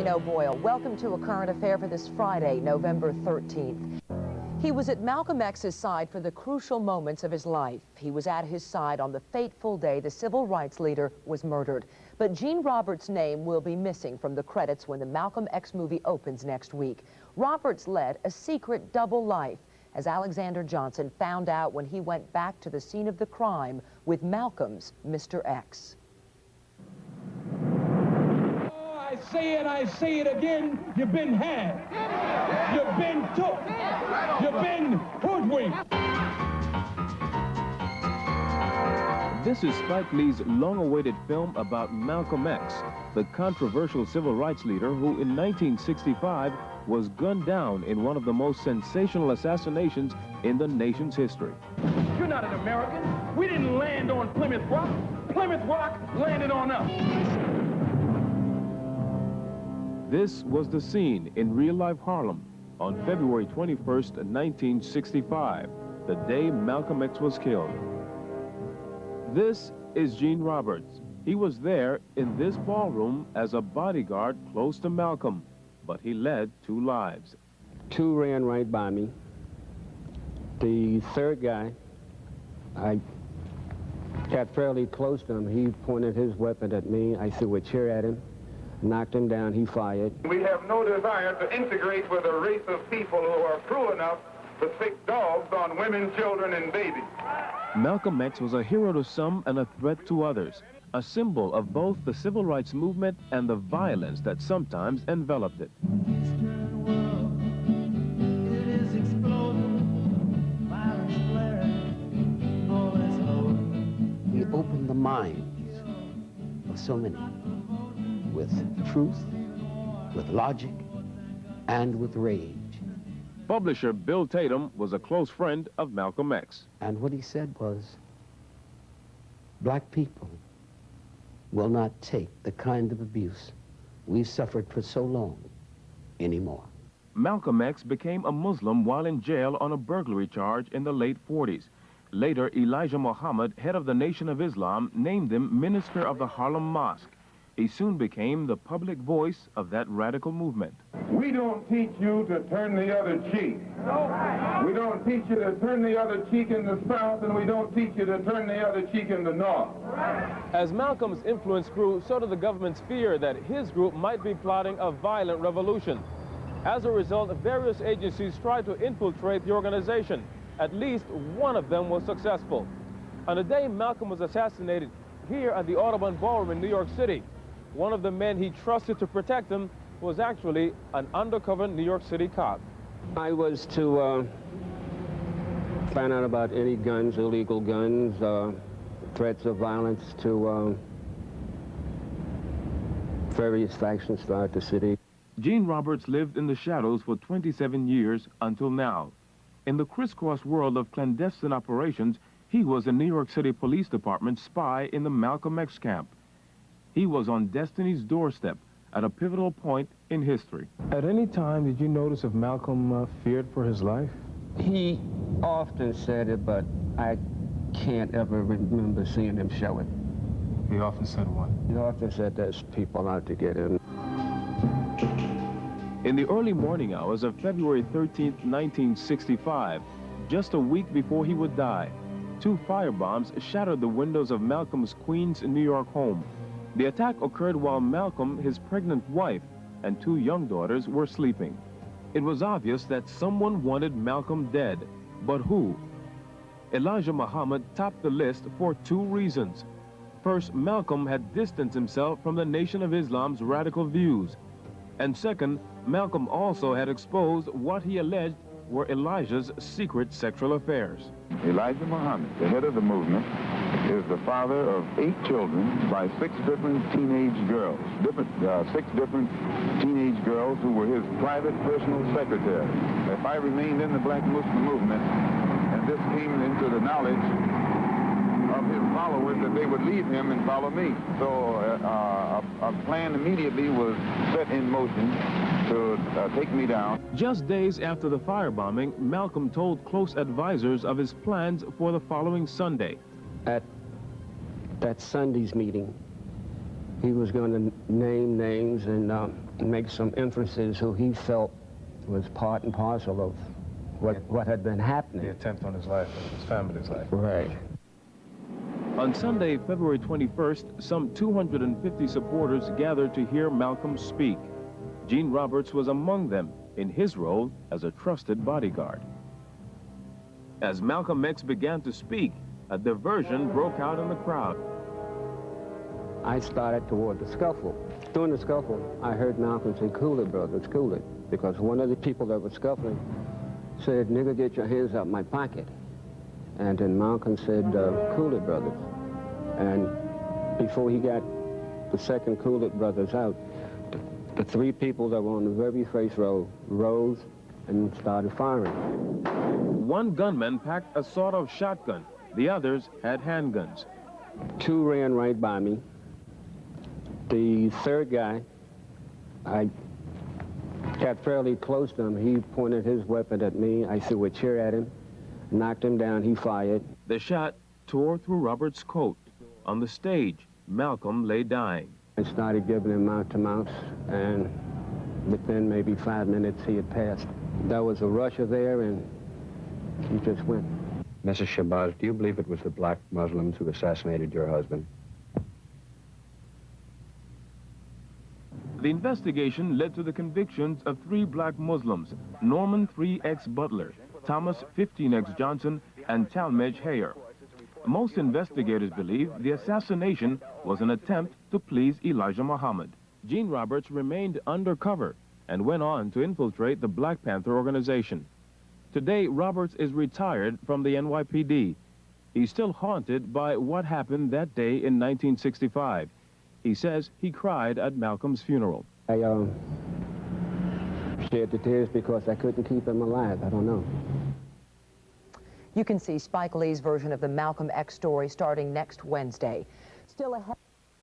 Boyle. Welcome to A Current Affair for this Friday, November 13th. He was at Malcolm X's side for the crucial moments of his life. He was at his side on the fateful day the civil rights leader was murdered. But Gene Roberts' name will be missing from the credits when the Malcolm X movie opens next week. Roberts led a secret double life, as Alexander Johnson found out when he went back to the scene of the crime with Malcolm's Mr. X. I say it again, you've been had. You've been took. You've been hoodwinked. This is Spike Lee's long-awaited film about Malcolm X, the controversial civil rights leader who in 1965 was gunned down in one of the most sensational assassinations in the nation's history. You're not an American. We didn't land on Plymouth Rock. Plymouth Rock landed on us. This was the scene in real-life Harlem on February 21st, 1965, the day Malcolm X was killed. This is Gene Roberts. He was there in this ballroom as a bodyguard close to Malcolm, but he led two lives. Two ran right by me. The third guy, I got fairly close to him. He pointed his weapon at me. I threw a chair at him, knocked him down, he fired. We have no desire to integrate with a race of people who are cruel enough to stick dogs on women, children, and babies. Malcolm X was a hero to some and a threat to others, a symbol of both the civil rights movement and the violence that sometimes enveloped it. He opened the minds of so many with truth, with logic, and with rage. Publisher Bill Tatum was a close friend of Malcolm X. And what he said was, black people will not take the kind of abuse we've suffered for so long anymore. Malcolm X became a Muslim while in jail on a burglary charge in the late 40s. Later, Elijah Muhammad, head of the Nation of Islam, named him minister of the Harlem Mosque. He soon became the public voice of that radical movement. We don't teach you to turn the other cheek. We don't teach you to turn the other cheek in the South, and we don't teach you to turn the other cheek in the North. As Malcolm's influence grew, so did the government's fear that his group might be plotting a violent revolution. As a result, various agencies tried to infiltrate the organization. At least one of them was successful. On the day Malcolm was assassinated here at the Audubon Ballroom in New York City, one of the men he trusted to protect him was actually an undercover New York City cop. I was to find out about any guns, illegal guns, threats of violence to various factions throughout the city. Gene Roberts lived in the shadows for 27 years until now. In the crisscross world of clandestine operations, he was a New York City Police Department spy in the Malcolm X camp. He was on destiny's doorstep at a pivotal point in history. At any time, did you notice if Malcolm feared for his life? He often said it, but I can't ever remember seeing him show it. He often said what? He often said there's people out to get him. In the early morning hours of February 13, 1965, just a week before he would die, two firebombs shattered the windows of Malcolm's Queens, New York home. The attack occurred while Malcolm, his pregnant wife, and two young daughters were sleeping. It was obvious that someone wanted Malcolm dead, but who? Elijah Muhammad topped the list for two reasons. First, Malcolm had distanced himself from the Nation of Islam's radical views. And second, Malcolm also had exposed what he alleged were Elijah's secret sexual affairs. Elijah Muhammad, the head of the movement, is the father of 8 children by 6 different teenage girls. 6 different teenage girls who were his private personal secretary. If I remained in the black Muslim movement, and this came into the knowledge of his followers, that they would leave him and follow me. So a plan immediately was set in motion to take me down. Just days after the firebombing, Malcolm told close advisors of his plans for the following Sunday. At that Sunday's meeting, He was going to name names and make some inferences who he felt was part and parcel of what had been happening. The attempt on his life, his family's life. Right. On Sunday, February 21st, some 250 supporters gathered to hear Malcolm speak. Gene Roberts was among them in his role as a trusted bodyguard. As Malcolm X began to speak, a diversion broke out in the crowd. I started toward the scuffle. During the scuffle, I heard Malcolm say, "Cool it, brothers, cool it," because one of the people that was scuffling said, "Nigga, get your hands out my pocket." And then Malcolm said, "Cool it, brothers." And before he got the second "Cool it, brothers" out, the three people that were on the very first row rose and started firing. One gunman packed a sawed-off shotgun. The others had handguns. Two ran right by me. The third guy, I got fairly close to him. He pointed his weapon at me. I threw a chair at him, knocked him down. He fired. The shot tore through Roberts' coat. On the stage, Malcolm lay dying. I started giving him mouth-to-mouth, and within maybe 5 minutes, he had passed. There was a rusher there, and he just went. Mrs. Shabazz, do you believe it was the black Muslims who assassinated your husband? The investigation led to the convictions of 3 black Muslims, Norman 3X Butler, Thomas 15X Johnson, and Talmadge Hayer. Most investigators believe the assassination was an attempt to please Elijah Muhammad. Gene Roberts remained undercover and went on to infiltrate the Black Panther organization. Today, Roberts is retired from the NYPD. He's still haunted by what happened that day in 1965. He says he cried at Malcolm's funeral. I shed the tears because I couldn't keep him alive. I don't know. You can see Spike Lee's version of the Malcolm X story starting next Wednesday. Still ahead.